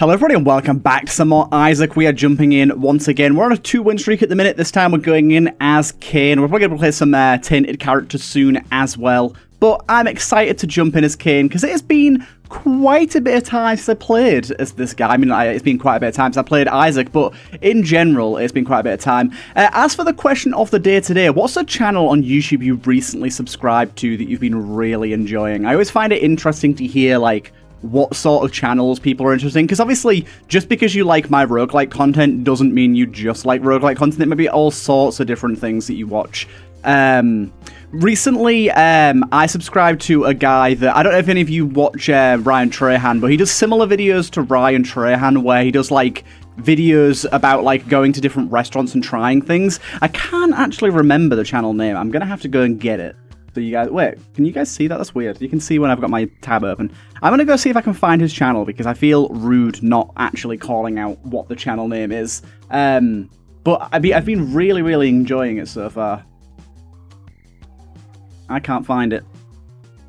Hello everybody and welcome back to some more Isaac. We are jumping in once again. We're on a 2-win streak at the minute. This time we're going in as Kane. We're probably going to play some Tainted characters soon as well. But I'm excited to jump in as Kane because it has been quite a bit of time since I played as this guy. I mean, it's been quite a bit of time since I played Isaac, but in general, it's been quite a bit of time. As for the question of the day today, what's a channel on YouTube you recently subscribed to that you've been really enjoying? I always find it interesting to hear, like, what sort of channels people are interested in, because obviously just because you like my roguelike content doesn't mean you just like roguelike content. It may be all sorts of different things that you watch. Recently, I subscribed to a guy that, I don't know if any of you watch Ryan Trahan, but he does similar videos to Ryan Trahan where he does like videos about like going to different restaurants and trying things. I can't actually remember the channel name. I'm gonna have to go and get it. So you guys, wait, can you guys see that? That's weird. You can see when I've got my tab open. I'm going to go see if I can find his channel because I feel rude not actually calling out what the channel name is. But I've been really, really enjoying it so far. I can't find it.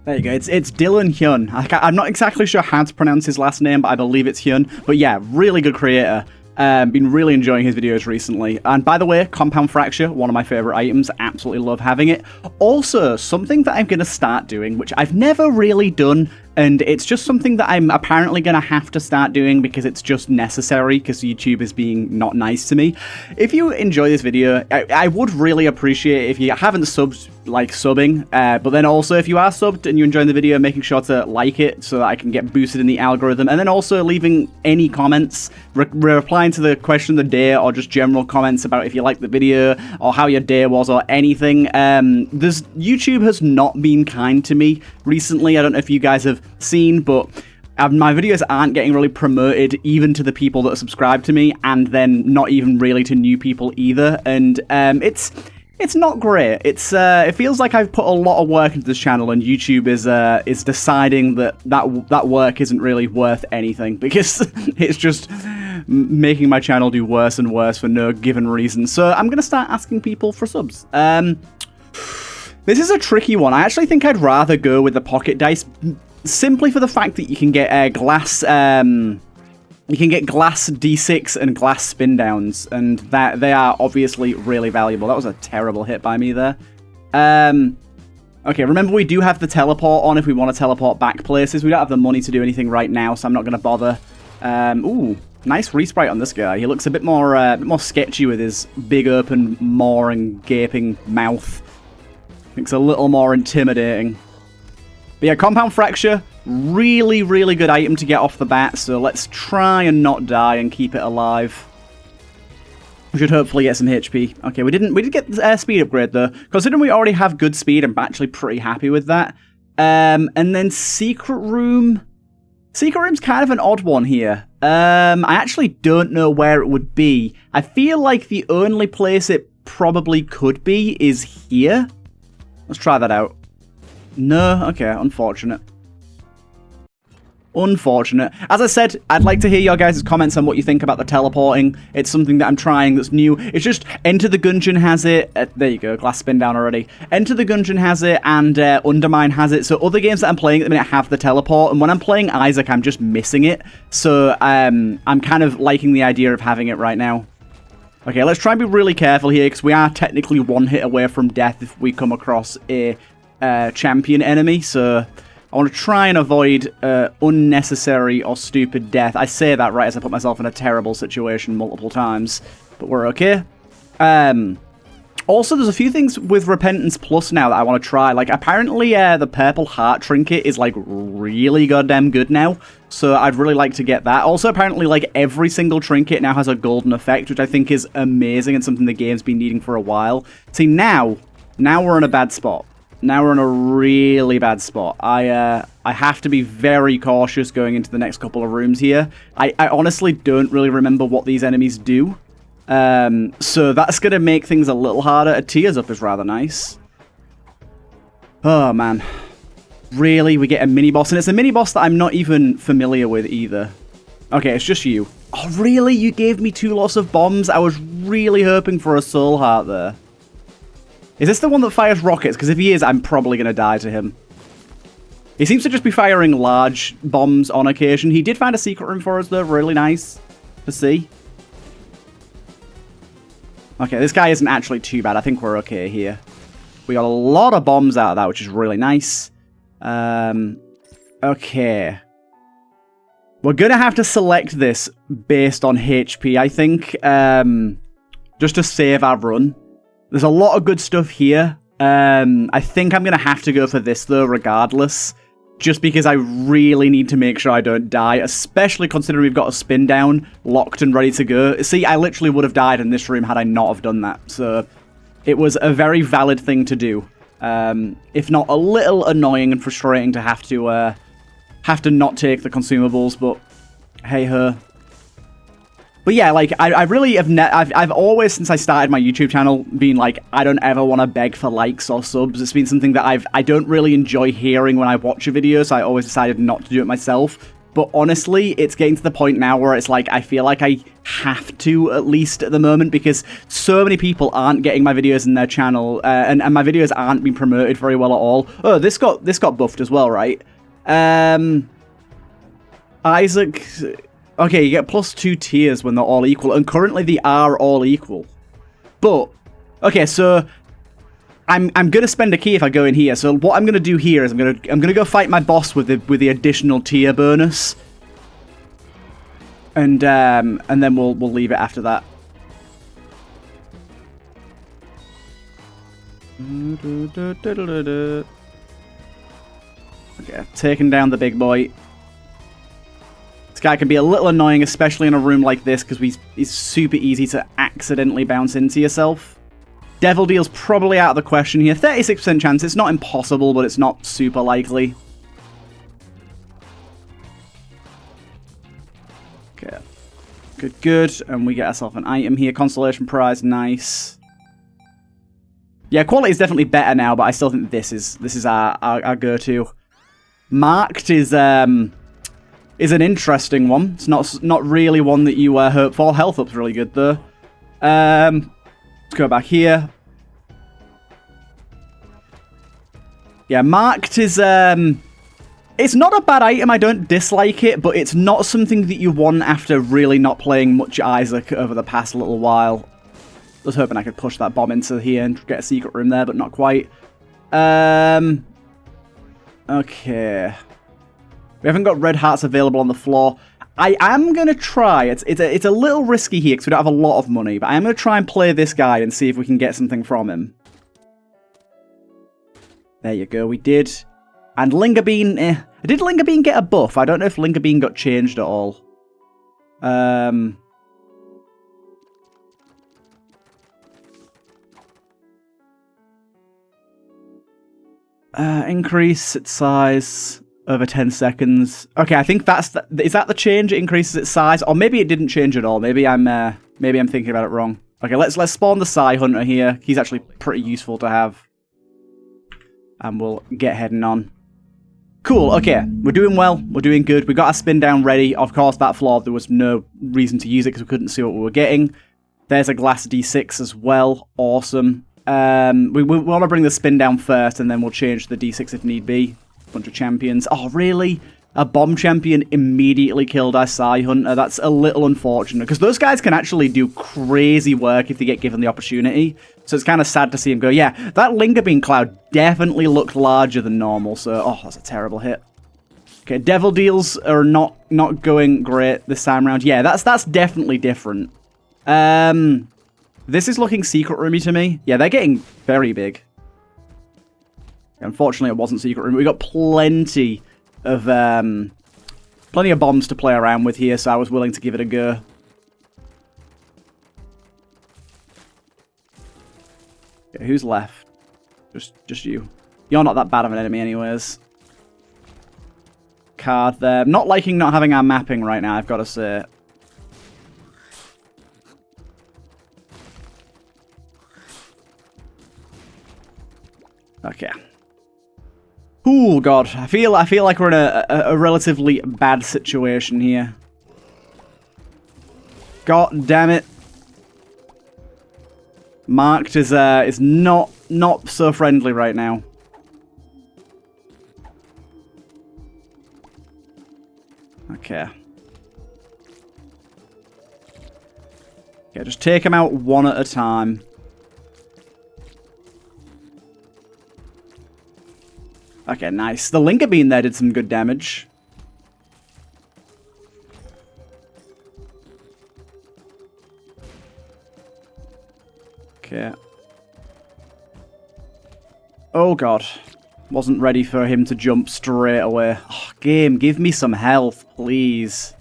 There you go. It's Dylan Hyun. I'm not exactly sure how to pronounce his last name, but I believe it's Hyun. But yeah, really good creator. Been really enjoying his videos recently. And by the way, Compound Fracture, one of my favorite items. Absolutely love having it. Also, something that I'm going to start doing, which I've never really done, and it's just something that I'm apparently going to have to start doing because it's just necessary because YouTube is being not nice to me. If you enjoy this video, I would really appreciate if you haven't subbed, like subbing, but then also if you are subbed and you're enjoying the video, making sure to like it so that I can get boosted in the algorithm, and then also leaving any comments, replying to the question of the day, or just general comments about if you liked the video or how your day was or anything. YouTube has not been kind to me recently. I don't know if you guys have seen, but my videos aren't getting really promoted even to the people that are subscribed to me, and then not even really to new people either, and it's not great. It feels like I've put a lot of work into this channel, and YouTube is deciding that work isn't really worth anything because it's just making my channel do worse and worse for no given reason. So I'm gonna start asking people for subs. This is a tricky one. I actually think I'd rather go with the pocket dice, simply for the fact that you can get glass. You can get glass D6 and glass spin downs, and that they are obviously really valuable. That was a terrible hit by me there. Okay, remember we do have the teleport on if we want to teleport back places. We don't have the money to do anything right now, so I'm not going to bother. Ooh, nice resprite on this guy. He looks a bit more sketchy with his big open maw and gaping mouth. Looks a little more intimidating. But yeah, Compound Fracture, really, really good item to get off the bat, so let's try and not die and keep it alive. We should hopefully get some HP. Okay, we did get the speed upgrade though. Considering we already have good speed, I'm actually pretty happy with that. And then Secret Room. Secret Room's kind of an odd one here. I actually don't know where it would be. I feel like the only place it probably could be is here. Let's try that out. No? Okay, unfortunate. Unfortunate. As I said, I'd like to hear your guys' comments on what you think about the teleporting. It's something that I'm trying that's new. It's just Enter the Gungeon has it. There you go, glass spin down already. Enter the Gungeon has it, and Undermine has it. So other games that I'm playing at the minute have the teleport, and when I'm playing Isaac, I'm just missing it. So I'm kind of liking the idea of having it right now. Okay, let's try and be really careful here, because we are technically one hit away from death if we come across a champion enemy, so I want to try and avoid unnecessary or stupid death. I say that right as I put myself in a terrible situation multiple times, but we're okay. Also, there's a few things with Repentance Plus now that I want to try. Like, apparently the purple heart trinket is, like, really goddamn good now, so I'd really like to get that. Also, apparently, like, every single trinket now has a golden effect, which I think is amazing and something the game's been needing for a while. See, now we're in a bad spot. Now we're in a really bad spot. I have to be very cautious going into the next couple of rooms here. I honestly don't really remember what these enemies do. So that's going to make things a little harder. A Tears Up is rather nice. Oh, man. Really? We get a mini-boss? And it's a mini-boss that I'm not even familiar with either. Okay, it's just you. Oh, really? You gave me 2 lots of bombs? I was really hoping for a soul heart there. Is this the one that fires rockets? Because if he is, I'm probably going to die to him. He seems to just be firing large bombs on occasion. He did find a secret room for us, though. Really nice to see. Okay, this guy isn't actually too bad. I think we're okay here. We got a lot of bombs out of that, which is really nice. Okay. We're going to have to select this based on HP, I think, just to save our run. There's a lot of good stuff here. I think I'm going to have to go for this, though, regardless, just because I really need to make sure I don't die, especially considering we've got a Spindown locked and ready to go. See, I literally would have died in this room had I not have done that, so it was a very valid thing to do. If not a little annoying and frustrating to have to not take the consumables, but hey-ho. But yeah, like, I really have I've always, since I started my YouTube channel, been like, I don't ever want to beg for likes or subs. It's been something that I don't really enjoy hearing when I watch a video, so I always decided not to do it myself. But honestly, it's getting to the point now where it's like, I feel like I have to, at least at the moment, because so many people aren't getting my videos in their channel, and my videos aren't being promoted very well at all. Oh, this got buffed as well, right? Isaac... Okay, you get +2 tiers when they're all equal, and currently they are all equal. But, okay, so I'm gonna spend a key if I go in here. So what I'm gonna do here is I'm gonna go fight my boss with the additional tier bonus, and then we'll leave it after that. Okay, taking down the big boy. Guy can be a little annoying, especially in a room like this, because he's super easy to accidentally bounce into yourself. Devil Deal's probably out of the question here. 36% chance. It's not impossible, but it's not super likely. Okay. Good, good. And we get ourselves an item here. Consolation prize. Nice. Yeah, quality is definitely better now, but I still think this is our go-to. Marked is an interesting one. It's not really one that you hope for. Health up's really good, though. Let's go back here. Yeah, marked is... it's not a bad item. I don't dislike it, but it's not something that you want after really not playing much Isaac over the past little while. I was hoping I could push that bomb into here and get a secret room there, but not quite. Okay... We haven't got red hearts available on the floor. I am going to try. It's a little risky here because we don't have a lot of money. But I am going to try and play this guy and see if we can get something from him. There you go. We did. And Lingerbean... Did Lingerbean get a buff? I don't know if Lingerbean got changed at all. Increase its size... over 10 seconds. Okay, I think is that the change? It increases its size, or maybe it didn't change at all. Maybe I'm thinking about it wrong. Okay, let's spawn the Psy Hunter here. He's actually pretty useful to have, and we'll get heading on. Cool. Okay, we're doing well. We're doing good. We got our Spindown ready. Of course, that floor there was no reason to use it because we couldn't see what we were getting. There's a glass D6 as well. Awesome. We want to bring the Spindown first, and then we'll change the D6 if need be. Bunch of champions. Oh, really? A bomb champion immediately killed our Psy Hunter. That's a little unfortunate, because those guys can actually do crazy work if they get given the opportunity. So it's kind of sad to see him go. Yeah, that Lingerbean cloud definitely looked larger than normal, so... Oh, that's a terrible hit. Okay, Devil Deals are not going great this time around. Yeah, that's definitely different. This is looking secret roomy to me. Yeah, they're getting very big. Unfortunately, it wasn't secret room. We got plenty of bombs to play around with here, so I was willing to give it a go. Okay, who's left? Just you. You're not that bad of an enemy, anyways. Card there. Not liking not having our mapping right now, I've got to say. Okay. Oh god, I feel like we're in a relatively bad situation here. God damn it. Marked is not so friendly right now. Okay. Okay, just take them out one at a time. Okay, nice. The Linker Bean there did some good damage. Okay. Oh god. Wasn't ready for him to jump straight away. Oh, game, give me some health, please.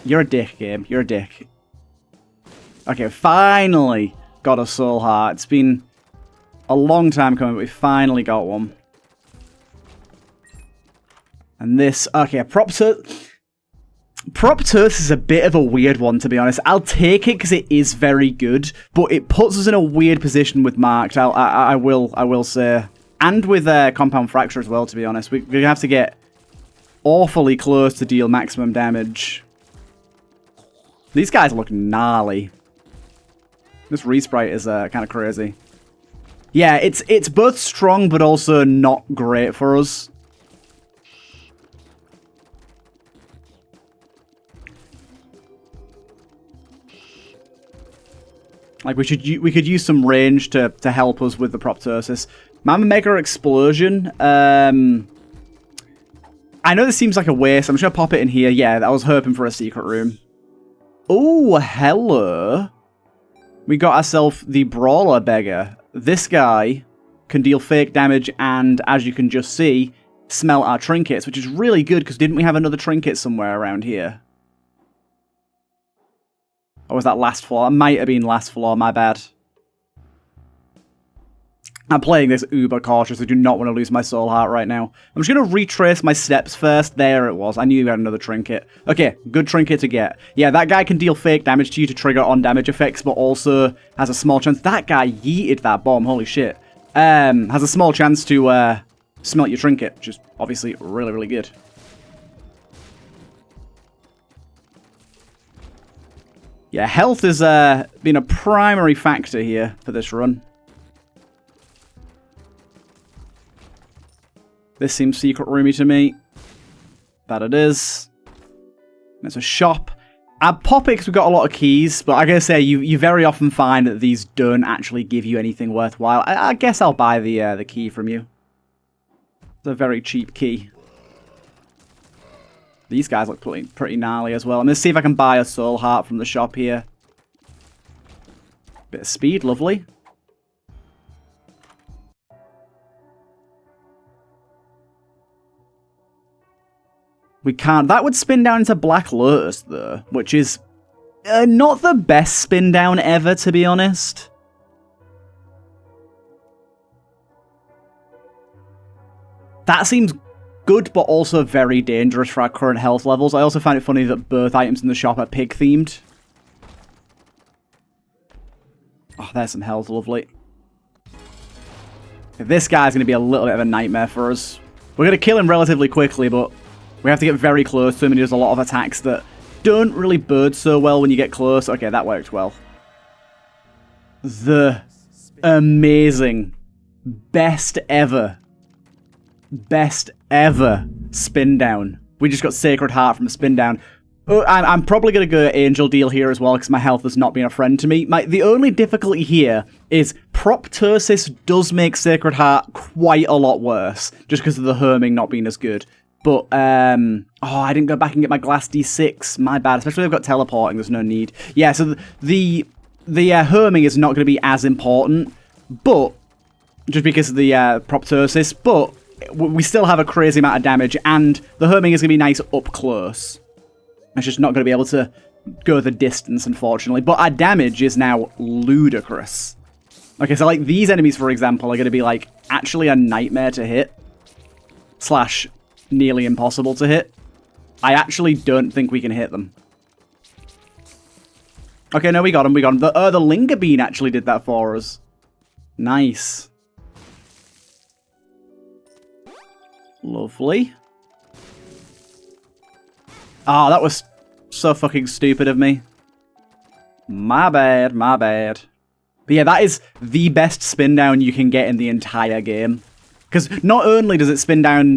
You're a dick, game. You're a dick. Okay, finally got a soul heart. It's been a long time coming, but we finally got one. And this... Okay, Propterus is a bit of a weird one, to be honest. I'll take it because it is very good, but it puts us in a weird position with Marked, I will say. And with Compound Fracture as well, to be honest. We have to get awfully close to deal maximum damage. These guys look gnarly. This Resprite is kind of crazy. Yeah, it's both strong, but also not great for us. Like, we could use some range to help us with the Propterus. Mama Mega Explosion. I know this seems like a waste. I'm just going to pop it in here. Yeah, I was hoping for a secret room. Oh, hello. We got ourselves the Brawler Beggar. This guy can deal fake damage and, as you can just see, smelt our trinkets, which is really good because didn't we have another trinket somewhere around here? Or was that last floor? It might have been last floor, my bad. I'm playing this uber cautious. I do not want to lose my soul heart right now. I'm just going to retrace my steps first. There it was. I knew we had another trinket. Okay, good trinket to get. Yeah, that guy can deal fake damage to you to trigger on damage effects, but also has a small chance. That guy yeeted that bomb. Holy shit. Has a small chance to smelt your trinket, which is obviously really, really good. Yeah, health has been a primary factor here for this run. This seems secret roomy to me. That it is. There's a shop. At Popix, we've got a lot of keys, but I gotta say, you very often find that these don't actually give you anything worthwhile. I guess I'll buy the key from you. It's a very cheap key. These guys look pretty gnarly as well. I'm going to see if I can buy a soul heart from the shop here. Bit of speed, lovely. We can't... That would spin down into Black Lotus, though, which is not the best spin down ever, to be honest. That seems good, but also very dangerous for our current health levels. I also find it funny that both items in the shop are pig-themed. Oh, there's some health, lovely. This guy's going to be a little bit of a nightmare for us. We're going to kill him relatively quickly, but we have to get very close to him, and he does a lot of attacks that don't really bird so well when you get close. Okay, that worked well. The amazing, best ever spin down. We just got Sacred Heart from a spin down. Oh, I'm probably going to go Angel Deal here as well because my health has not been a friend to me. The only difficulty here is Propterus does make Sacred Heart quite a lot worse just because of the Herming not being as good. But, oh, I didn't go back and get my Glass D6. My bad. Especially if I've got teleporting. There's no need. Yeah, so the Herming is not going to be as important, but just because of the Propterus, but we still have a crazy amount of damage, and the Herming is going to be nice up close. It's just not going to be able to go the distance, unfortunately. But our damage is now ludicrous. Okay, so like these enemies, for example, are going to be like actually a nightmare to hit. / nearly impossible to hit. I actually don't think we can hit them. Okay, no, we got him. The Linger Bean actually did that for us. Nice. Lovely. Oh, that was so fucking stupid of me. My bad, my bad. But yeah, that is the best spin down you can get in the entire game. Because not only does it spin down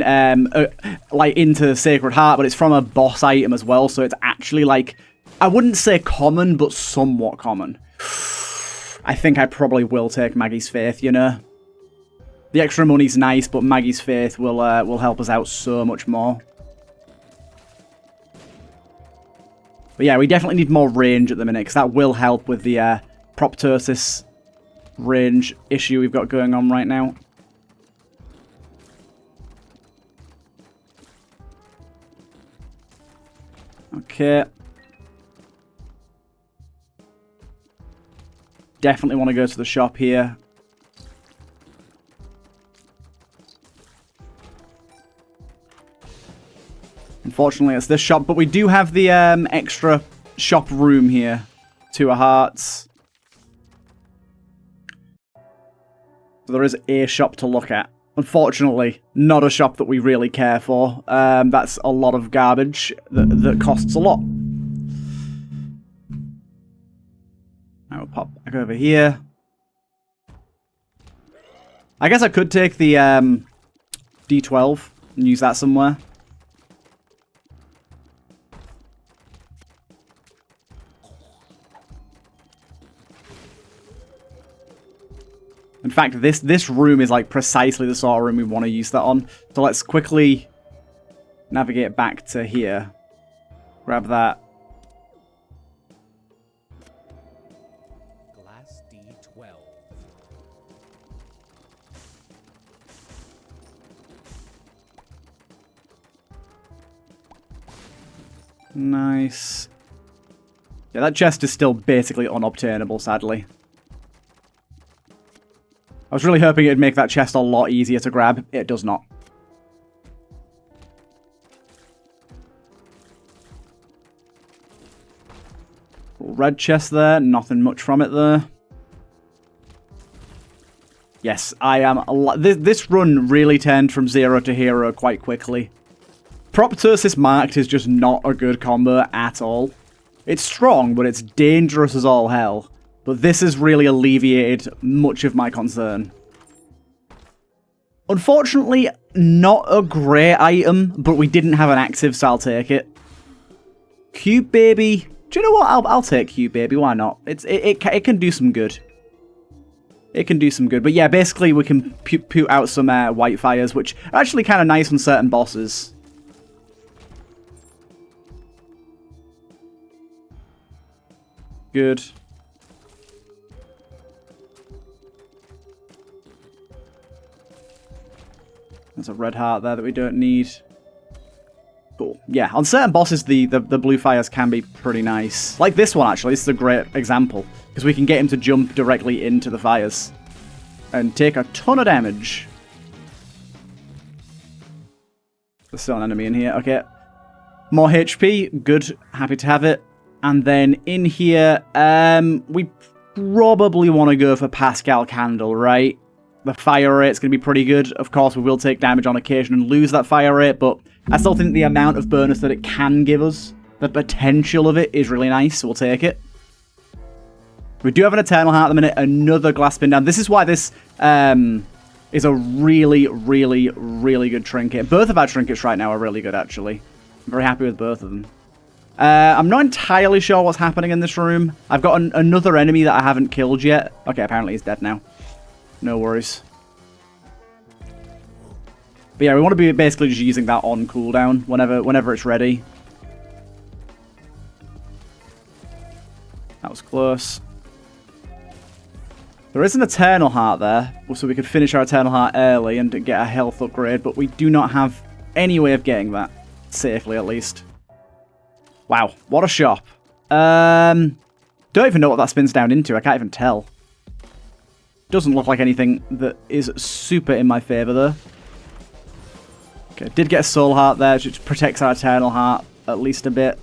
like into Sacred Heart, but it's from a boss item as well. So it's actually like, I wouldn't say common, but somewhat common. I think I probably will take Maggie's Faith, you know. The extra money's nice, but Maggie's Faith will help us out so much more. But yeah, we definitely need more range at the minute, because that will help with the proptosis range issue we've got going on right now. Okay. Definitely want to go to the shop here. Unfortunately, it's this shop, but we do have the extra shop room here. 2 hearts. So there is a shop to look at. Unfortunately, not a shop that we really care for. That's a lot of garbage that costs a lot. I will pop back over here. I guess I could take the D12 and use that somewhere. In fact, this room is like precisely the sort of room we want to use that on. So let's quickly navigate back to here. Grab that. Glass D12. Nice. Yeah, that chest is still basically unobtainable, sadly. I was really hoping it'd make that chest a lot easier to grab. It does not. Red chest there. Nothing much from it there. Yes, I am... This run really turned from 0 to hero quite quickly. Proptosis Marked is just not a good combo at all. It's strong, but it's dangerous as all hell. But this has really alleviated much of my concern. Unfortunately, not a great item, but we didn't have an active, so I'll take it. Cube Baby. Do you know what? I'll take Cube Baby. Why not? It can do some good. It can do some good. But yeah, basically we can put out some white fires, which are actually kind of nice on certain bosses. Good. There's a red heart there that we don't need. Cool. Yeah, on certain bosses, the blue fires can be pretty nice. Like this one, actually. This is a great example. Because we can get him to jump directly into the fires. And take a ton of damage. There's still an enemy in here. Okay. More HP. Good. Happy to have it. And then in here, we probably want to go for Pascal Candle, right? The fire rate's going to be pretty good. Of course, we will take damage on occasion and lose that fire rate, but I still think the amount of bonus that it can give us, the potential of it, is really nice, so we'll take it. We do have an Eternal Heart at the minute, another Glass Spindown. This is why this is a really, really, really good trinket. Both of our trinkets right now are really good, actually. I'm very happy with both of them. I'm not entirely sure what's happening in this room. I've got another enemy that I haven't killed yet. Okay, apparently he's dead now. No worries. But yeah, we want to be basically just using that on cooldown whenever it's ready. That was close. There is an Eternal Heart there, so we could finish our Eternal Heart early and get a health upgrade, but we do not have any way of getting that. Safely, at least. Wow, what a shop. Don't even know what that spins down into. I can't even tell. Doesn't look like anything that is super in my favour, though. Okay, did get a Soul Heart there, which protects our Eternal Heart at least a bit.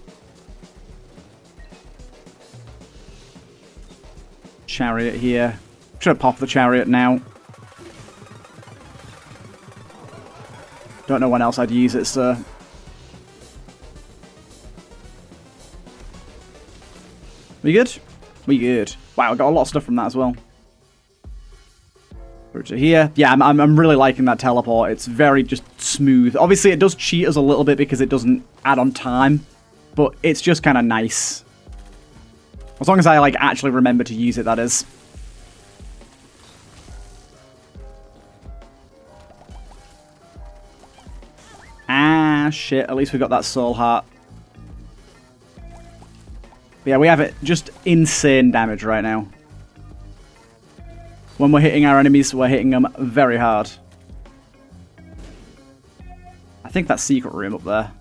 Chariot here. Should have popped the Chariot now. Don't know when else I'd use it, so... We good? We good. Wow, I got a lot of stuff from that as well. Through to here. Yeah, I'm really liking that teleport. It's very just smooth. Obviously, it does cheat us a little bit because it doesn't add on time, but it's just kind of nice. As long as I, like, actually remember to use it, that is. Ah, shit. At least we got that soul heart. But yeah, we have it just insane damage right now. When we're hitting our enemies, we're hitting them very hard. I think that's secret room up there.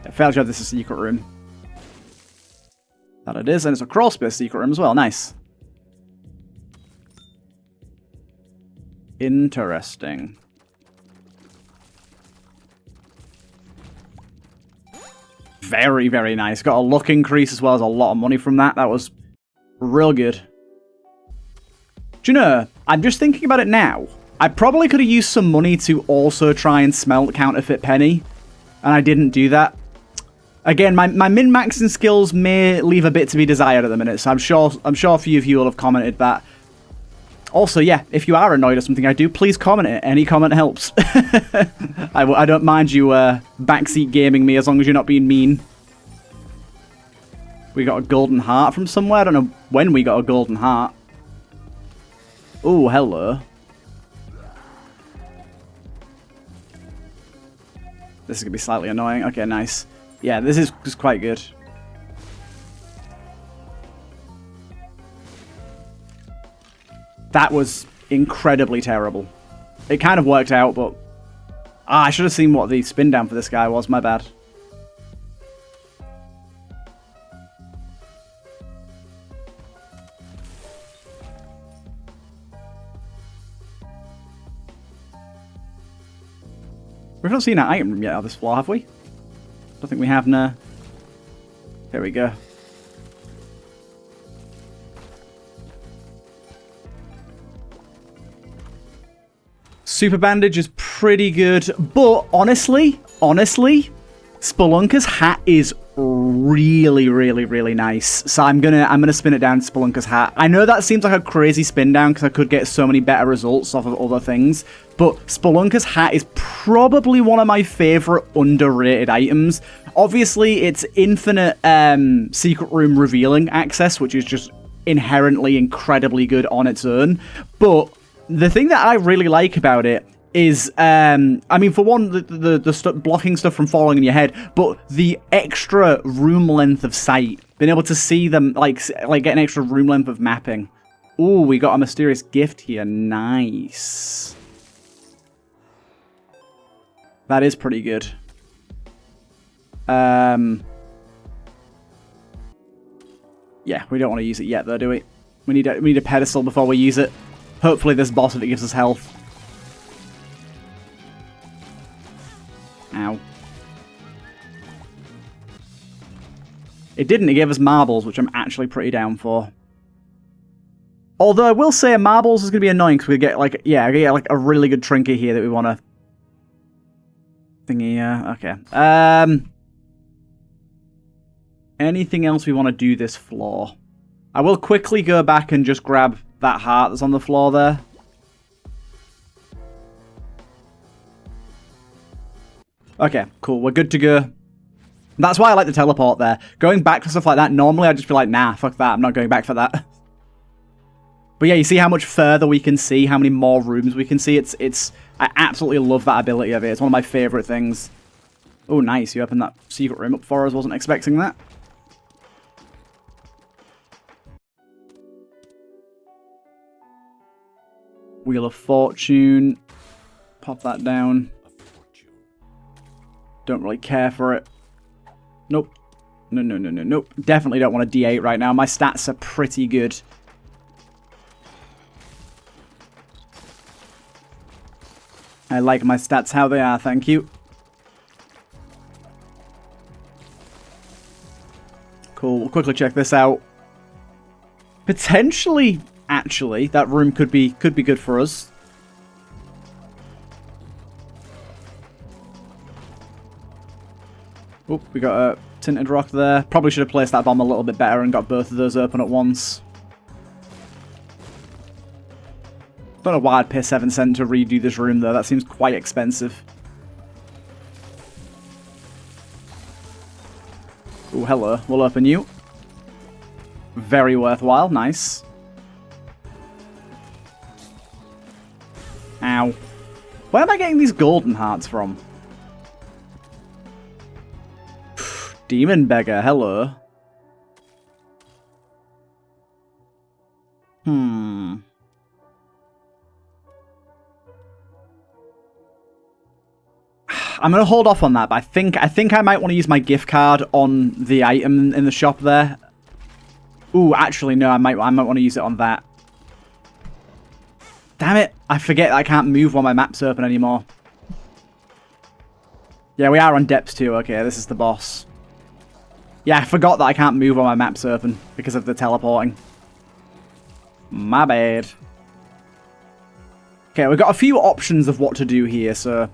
I failed to have this a secret room. That it is, and it's a crawl space secret room as well. Nice. Interesting. Very, very nice. Got a luck increase as well as a lot of money from that. That was real good. Do you know, I'm just thinking about it now. I probably could have used some money to also try and smelt counterfeit penny, and I didn't do that. Again, my min-maxing skills may leave a bit to be desired at the minute, so I'm sure a few of you will have commented that. Also, yeah, if you are annoyed at something I do, please comment it. Any comment helps. I don't mind you backseat gaming me as long as you're not being mean. We got a golden heart from somewhere. I don't know when we got a golden heart. Oh, hello. This is going to be slightly annoying. Okay, nice. Yeah, this is quite good. That was incredibly terrible. It kind of worked out, but... I should have seen what the spin down for this guy was. My bad. We've not seen an item room yet on this floor, have we? Don't think we have, no. There we go. Super Bandage is pretty good, but honestly, Spelunker's hat is really, really nice. So I'm gonna spin it down to Spelunker's hat. I know that seems like a crazy spin down because I could get so many better results off of other things, but Spelunker's hat is probably one of my favorite underrated items. Obviously, it's infinite secret room revealing access, which is just inherently incredibly good on its own, but the thing that I really like about it is, I mean, for one, the blocking stuff from falling on your head, but the extra room length of sight. Being able to see them, like get an extra room length of mapping. Ooh, we got a mysterious gift here. Nice. That is pretty good. Yeah, we don't want to use it yet, though, do we? We need a pedestal before we use it. Hopefully this boss, if it gives us health. Ow. It didn't. It gave us marbles, which I'm actually pretty down for. Although I will say marbles is going to be annoying because we get like, yeah, we get like a really good trinket here that we want to thingy. Okay. Anything else we want to do this floor? I will quickly go back and just grab that heart that's on the floor there. Okay, cool. We're good to go. That's why I like the teleport there. Going back for stuff like that, normally I'd just be like, nah, fuck that. I'm not going back for that. But yeah, you see how much further we can see, how many more rooms we can see. I absolutely love that ability of it. It's one of my favorite things. Oh, nice. You opened that secret room up for us. Wasn't expecting that. Wheel of Fortune. Pop that down. Don't really care for it. Nope. Nope. Definitely don't want a D8 right now. My stats are pretty good. I like my stats how they are, thank you. Cool, we'll quickly check this out. Potentially, actually, that room could be good for us. Oh, we got a tinted rock there. Probably should have placed that bomb a little bit better and got both of those open at once. Don't know why I'd pay 7 cents to redo this room, though. That seems quite expensive. Oh, hello. We'll open you. Very worthwhile. Nice. Ow. Where am I getting these golden hearts from? Demon Beggar. Hello. I'm going to hold off on that, but I think I might want to use my gift card on the item in the shop there. Ooh, actually, no, I might want to use it on that. Damn it, I forget I can't move while my map's open anymore. Yeah, we are on depths too. Okay, this is the boss. Yeah, I forgot that I can't move while my map's open because of the teleporting. My bad. Okay, we've got a few options of what to do here, so...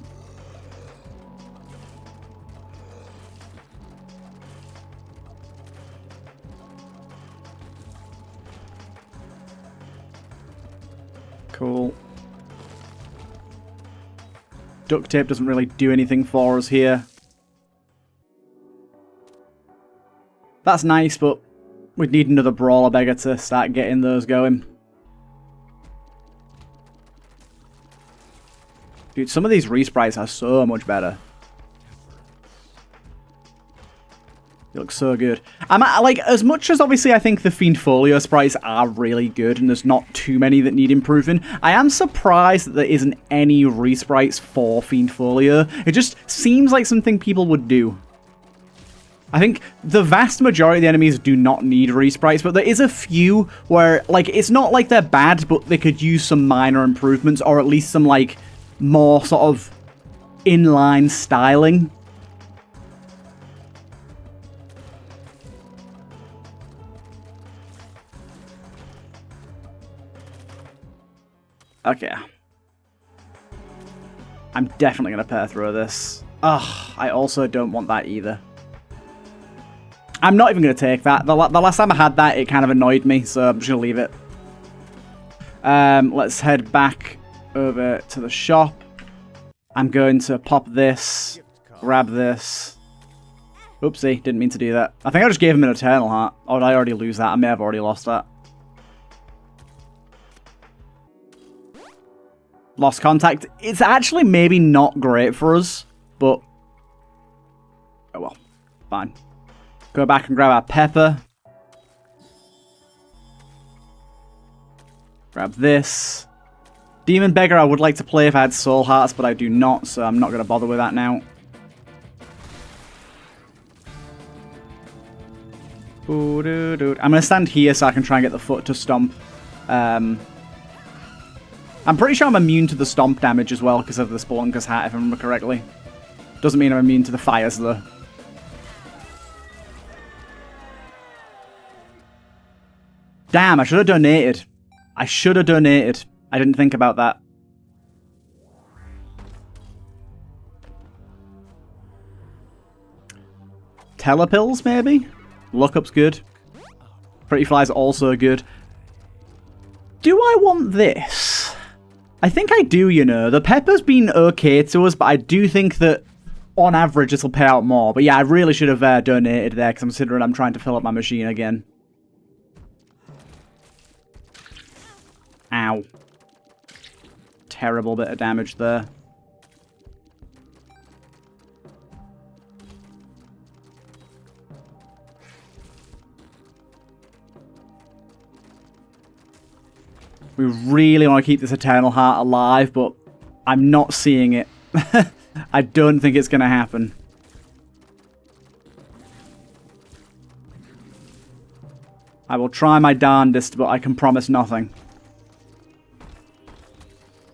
Cool. Duct tape doesn't really do anything for us here. That's nice, but we'd need another Brawler Beggar to start getting those going. Dude, some of these resprites are so much better. They look so good. Like, as much as obviously I think the Fiend Folio sprites are really good and there's not too many that need improving, I am surprised that there isn't any resprites for Fiend Folio. It just seems like something people would do. I think the vast majority of the enemies do not need resprites, but there is a few where, like, it's not like they're bad, but they could use some minor improvements or at least some, like, more sort of inline styling. Okay. I'm definitely going to pair through this. Ugh, I also don't want that either. I'm not even going to take that. The last time I had that, it kind of annoyed me, so I'm just going to leave it. Let's head back over to the shop. I'm going to pop this, grab this. Oopsie, didn't mean to do that. I think I just gave him an Eternal Heart. Or did I already lose that? I may have already lost that. Lost contact. It's actually maybe not great for us, but... oh well, fine. Go back and grab our pepper. Grab this. Demon Beggar I would like to play if I had Soul Hearts, but I do not, so I'm not going to bother with that now. I'm going to stand here so I can try and get the foot to stomp. I'm pretty sure I'm immune to the stomp damage as well because of the Spelunker's hat, if I remember correctly. Doesn't mean I'm immune to the fires, though. Damn, I should have donated. I should have donated. I didn't think about that. Telepills, maybe? Lookup's good. Pretty Fly's also good. Do I want this? I think I do, you know. The pepper's been okay to us, but I do think that on average this will pay out more. But yeah, I really should have donated there, because I'm considering I'm trying to fill up my machine again. Ow. Terrible bit of damage there. We really want to keep this Eternal Heart alive, but I'm not seeing it. I don't think it's going to happen. I will try my darndest, but I can promise nothing.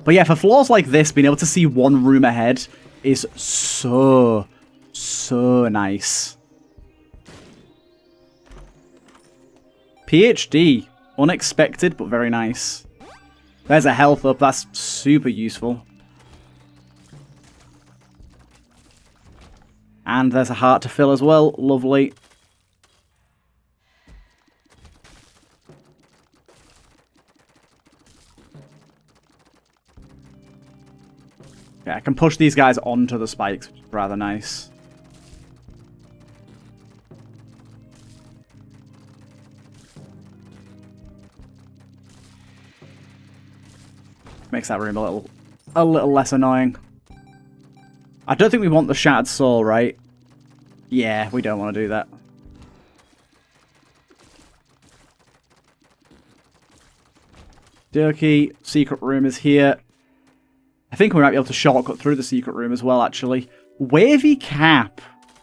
But yeah, for floors like this, being able to see one room ahead is so nice. PhD. Unexpected, but very nice. There's a health up. That's super useful. And there's a heart to fill as well. Lovely. Okay, I can push these guys onto the spikes, which is rather nice. Makes that room a little less annoying. I don't think we want the Shattered Soul, right? Yeah, we don't want to do that. Dirky, secret room is here. I think we might be able to shortcut through the secret room as well, actually. Wavy Cap.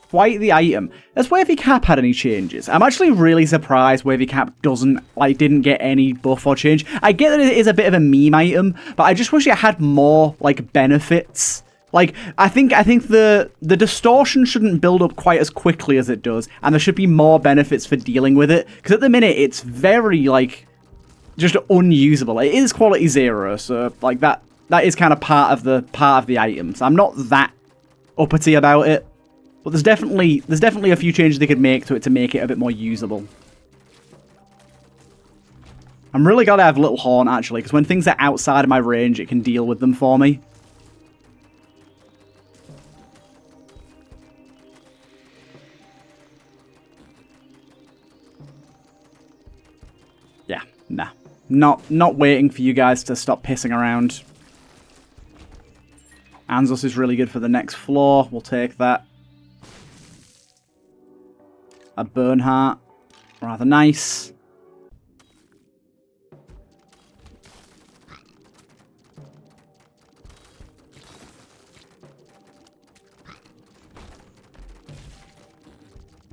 Quite the item. Has Wavy Cap had any changes? I'm actually really surprised Wavy Cap didn't get any buff or change. I get that it is a bit of a meme item, but I just wish it had more, like, benefits. Like, I think the distortion shouldn't build up quite as quickly as it does, and there should be more benefits for dealing with it. Because at the minute, it's very, like, just unusable. It is quality 0, so, like, that is kind of part of the items. I'm not that uppity about it. But there's definitely a few changes they could make to it to make it a bit more usable. I'm really glad I have Little Horn, actually, because when things are outside of my range, it can deal with them for me. Yeah, nah. Not waiting for you guys to stop pissing around. Anzus is really good for the next floor. We'll take that. A Bernhardt. Rather nice.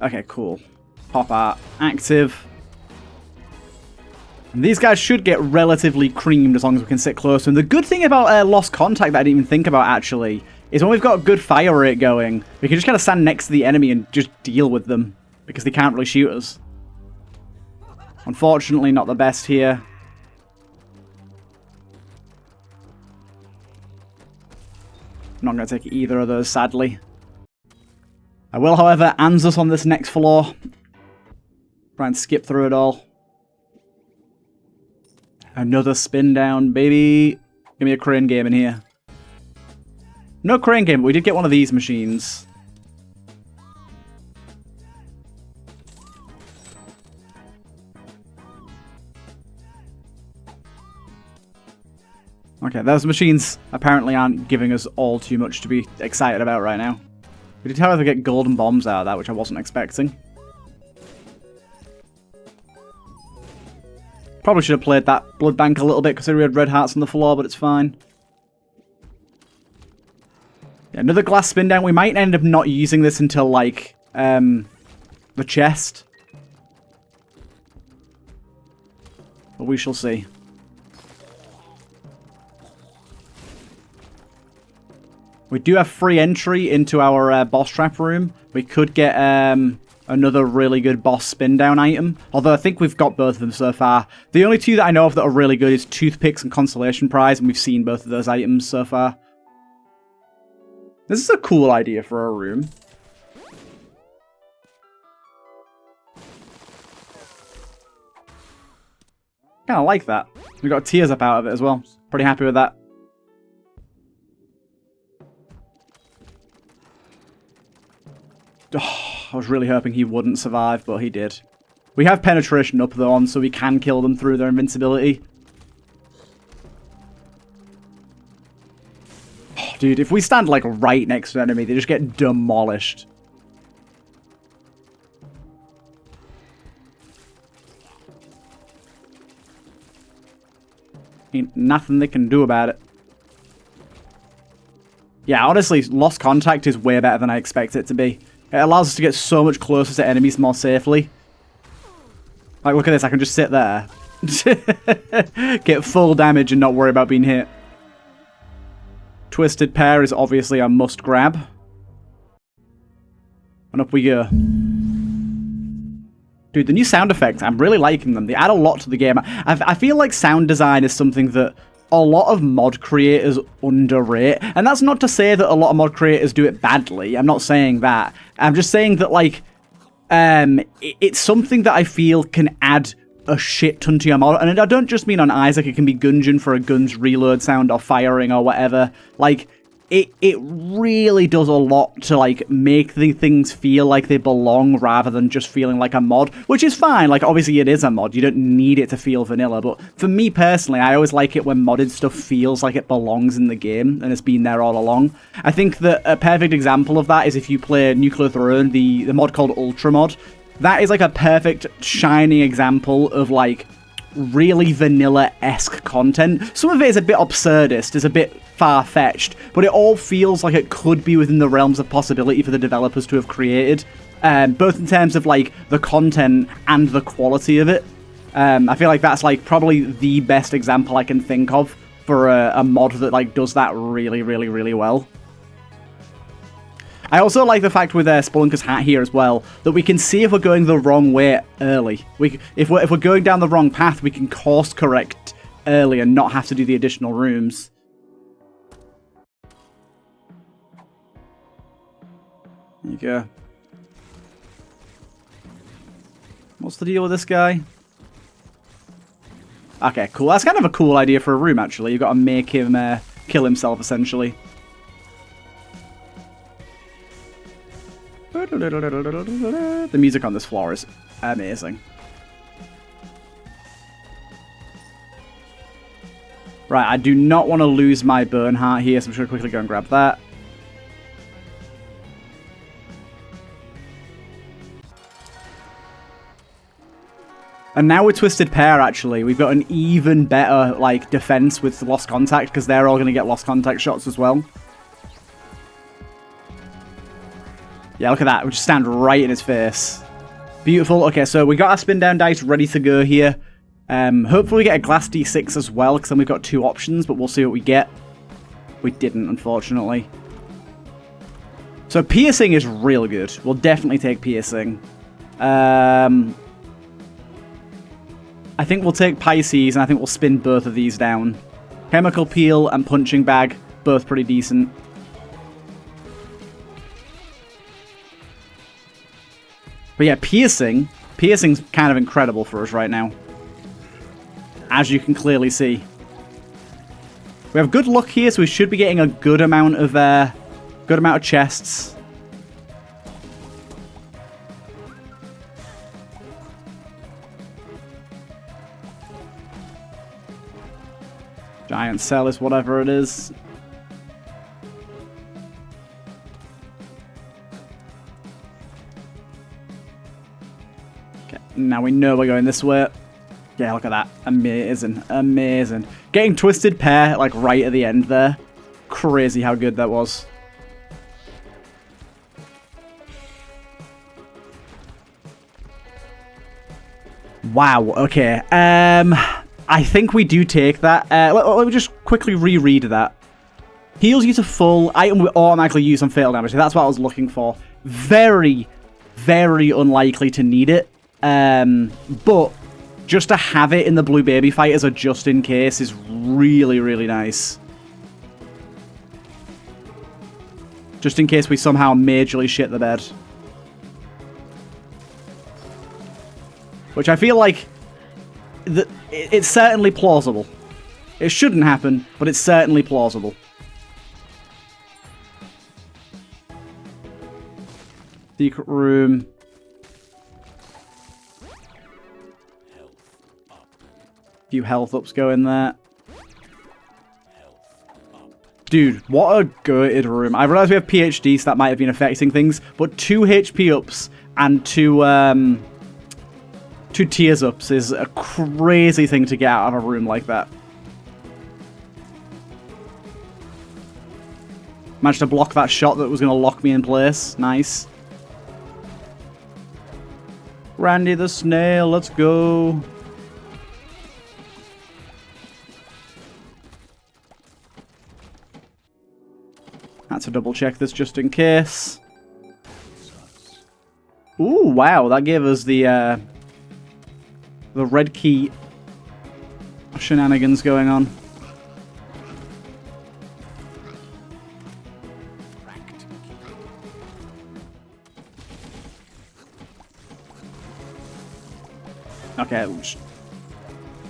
Okay, cool. Pop art active. And these guys should get relatively creamed as long as we can sit close to them. The good thing about Lost Contact that I didn't even think about, actually, is when we've got a good fire rate going, we can just kind of stand next to the enemy and just deal with them. Because they can't really shoot us. Unfortunately, not the best here. I'm not going to take either of those, sadly. I will, however, Anzus on this next floor. Try and skip through it all. Another Spindown, baby. Give me a crane game in here. No crane game, but we did get one of these machines. Okay, those machines apparently aren't giving us all too much to be excited about right now. We did, however, get golden bombs out of that, which I wasn't expecting. Probably should have played that blood bank a little bit, considering we had red hearts on the floor, but it's fine. Yeah, another glass spin down. We might end up not using this until, like, the chest. But we shall see. We do have free entry into our boss trap room. We could get another really good boss spin down item. Although I think we've got both of them so far. The only two that I know of that are really good is Toothpicks and Consolation Prize, and we've seen both of those items so far. This is a cool idea for a room. Kind of like that. We got tears up out of it as well. Pretty happy with that. Oh, I was really hoping he wouldn't survive, but he did. We have penetration up though on, so we can kill them through their invincibility. Oh, dude, if we stand like right next to an enemy, they just get demolished. Ain't nothing they can do about it. Yeah, honestly, Lost Contact is way better than I expect it to be. It allows us to get so much closer to enemies more safely. Like, look at this. I can just sit there. Get full damage and not worry about being hit. Twisted Pair is obviously a must grab. And up we go. Dude, the new sound effects, I'm really liking them. They add a lot to the game. I feel like sound design is something that a lot of mod creators underrate. And that's not to say that a lot of mod creators do it badly. I'm not saying that. I'm just saying that, like, it's something that I feel can add a shit ton to your mod. And I don't just mean on Isaac. It can be Gungeon for a gun's reload sound or firing or whatever. Like, it really does a lot to, like, make the things feel like they belong rather than just feeling like a mod, which is fine. Like, obviously it is a mod. You don't need it to feel vanilla, but for me personally, I always like it when modded stuff feels like it belongs in the game and it's been there all along. I think that a perfect example of that is if you play Nuclear Throne, the mod called Ultra Mod. That is, like, a perfect, shining example of, like, really vanilla-esque content. Some of it is a bit absurdist, is a bit far-fetched, but it all feels like it could be within the realms of possibility for the developers to have created, both in terms of, like, the content and the quality of it. I feel like that's, like, probably the best example I can think of for a mod that, like, does that really, really, really well. I also like the fact with Spelunker's hat here as well, that we can see if we're going the wrong way early. If we're going down the wrong path, we can course correct early and not have to do the additional rooms. There you go. What's the deal with this guy? Okay, cool. That's kind of a cool idea for a room, actually. You've got to make him kill himself, essentially. The music on this floor is amazing. Right, I do not want to lose my burn heart here, so I'm just going to quickly go and grab that. And now with Twisted Pair, actually, we've got an even better, like, defense with Lost Contact, because they're all going to get Lost Contact shots as well. Yeah, look at that. We just stand right in his face. Beautiful. Okay, so we got our spin down dice ready to go here. Hopefully we get a glass D6 as well, because then we've got two options, but we'll see what we get. We didn't, unfortunately. So piercing is real good. We'll definitely take piercing. I think we'll take Pisces, and I think we'll spin both of these down. Chemical Peel and Punching Bag, both pretty decent. But yeah, piercing's kind of incredible for us right now, as you can clearly see. We have good luck here, so we should be getting a good amount of chests. Giant cell is whatever it is. Now we know we're going this way. Yeah, look at that. Amazing. Amazing. Getting Twisted Pair, like, right at the end there. Crazy how good that was. Wow, okay. I think we do take that. Let me just quickly reread that. Heals you to full. Item will automatically use some fatal damage. That's what I was looking for. Very, very unlikely to need it. But just to have it in the Blue Baby fight as a just in case is really, really nice. Just in case we somehow majorly shit the bed. Which I feel like it's certainly plausible. It shouldn't happen, but it's certainly plausible. Secret room. Few health ups go in there. Dude, what a goated room. I realize we have PhD, so that might have been affecting things, but 2 HP ups and 2 tears ups is a crazy thing to get out of a room like that. Managed to block that shot that was going to lock me in place. Nice. Randy the Snail, let's go. Had to double check this just in case. Ooh, wow, that gave us the red key shenanigans going on. Okay,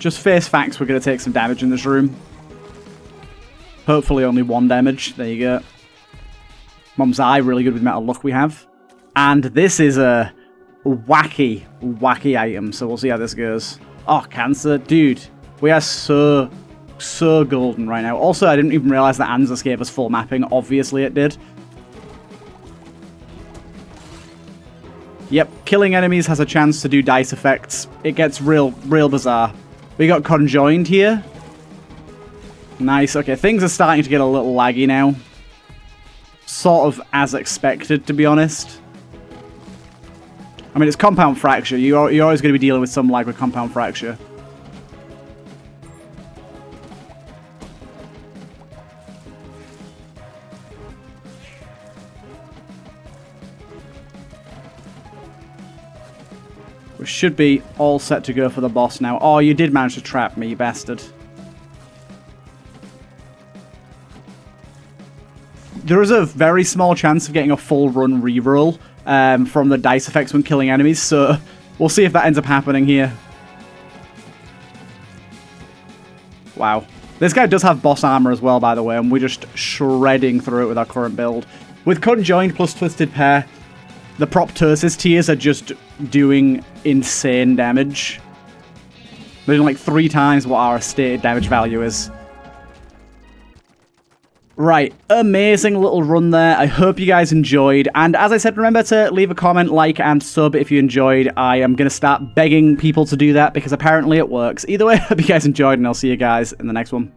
just face facts, we're going to take some damage in this room. Hopefully only 1 damage. There you go. Mom's Eye, really good with Metal Luck we have. And this is a wacky item, so we'll see how this goes. Oh, Cancer. Dude, we are so golden right now. Also, I didn't even realize that Anzus gave us full mapping. Obviously, it did. Yep, killing enemies has a chance to do dice effects. It gets real bizarre. We got Conjoined here. Nice. Okay, things are starting to get a little laggy now. Sort of as expected, to be honest. I mean, it's Compound Fracture. You're always going to be dealing with some lag with Compound Fracture. We should be all set to go for the boss now. Oh, you did manage to trap me, you bastard. There is a very small chance of getting a full run reroll from the dice effects when killing enemies, so we'll see if that ends up happening here. Wow. This guy does have boss armor as well, by the way, and we're just shredding through it with our current build. With Conjoined plus Twisted Pair, the Proptosis tiers are just doing insane damage. They're doing like 3 times what our stated damage value is. Right, amazing little run there. I hope you guys enjoyed. And as I said, remember to leave a comment, like, and sub if you enjoyed. I am going to start begging people to do that because apparently it works. Either way, I hope you guys enjoyed, and I'll see you guys in the next one.